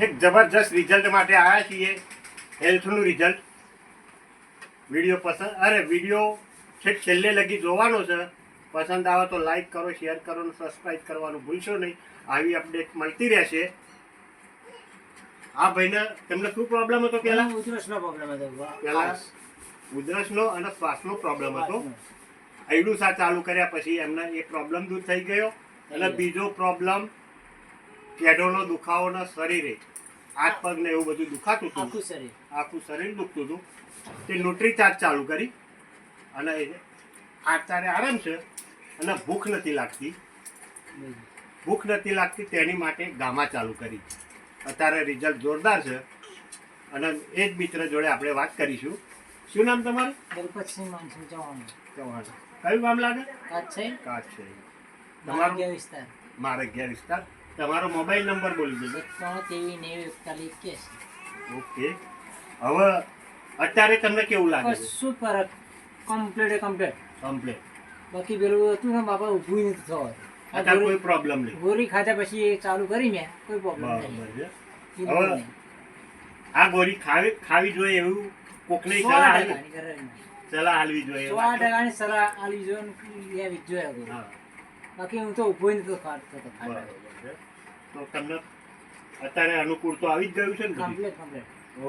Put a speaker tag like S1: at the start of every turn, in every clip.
S1: એક જબરજસ્ત રિઝલ્ટ માટે આવ્યા છીએ, હેલ્થનું રિઝલ્ટ. વિડીયો પસંદ વિડીયો છેક છેલ્લે લગી જોવાનો છે. પસંદ આવે તો લાઈક કરો, શેર કરો અને સબસ્ક્રાઈબ કરવાનું ભૂલશો નહીં. આવી અપડેટ મળતી રહેશે. આ ભાઈને તમને શું પ્રોબ્લેમ હતો પહેલા?
S2: ઉધરસનો પ્રોબ્લેમ હતો.
S1: પહેલા ઉધરસનો અને શ્વાસનો પ્રોબ્લેમ હતો. આયડું સા ચાલુ કર્યા પછી એમને એ પ્રોબ્લેમ દૂર થઈ ગયો. અને બીજો પ્રોબ્લેમ કેડોનો દુખાવો, શરીરે હાથ પગ ને એવું બધું દુખાતું હતું, આખું શરીર દુખતું હતું. તે ન્યુટ્રીચાર્જ ચાલુ કરી અને અત્યારે આરામ છે અને ભૂખ નથી લાગતી તેની માટે ગામા ચાલુ કરી. અત્યારે રિઝલ્ટ જોરદાર છે અને એ જ મિત્ર જોડે આપણે વાત કરીશું. શું નામ તમારું?
S2: દલપતસિંહ માનસિંહ ચૌહાણ.
S1: કયું ગામ લાગે?
S2: કાચ છે.
S1: તમારો
S2: વિસ્તાર
S1: મારગ્યા વિસ્તાર. તમારો મોબાઈલ નંબર બોલી દેજો.
S2: 93
S1: ઓકે. હવે અત્યારે તમને કેવું લાગે છે?
S2: શું ફરક? કમ્પ્લીટ.
S1: કમ્પ્લીટ.
S2: બાકી પેલું હતું ને બાપા ઊભું નથી થવા.
S1: અત્યારે કોઈ પ્રોબ્લેમ નહીં.
S2: ગોળી ખાધા પછી એ ચાલુ કરી મેં, કોઈ પ્રોબ્લેમ નહીં.
S1: હવે આ ગોળી ખાવી જોઈએ એવું કોકને સલાહ હાલવી જોઈએ.
S2: 100% સલાહ આલવી જોઈએ. બાકી હું તો ઊભો નથી થતો.
S1: તો તમને અત્યારે અનુકૂળ તો આવી જ ગયું છે ને?
S2: કમ્પ્લીટ.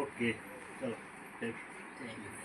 S1: ઓકે, ચલો. Thank you.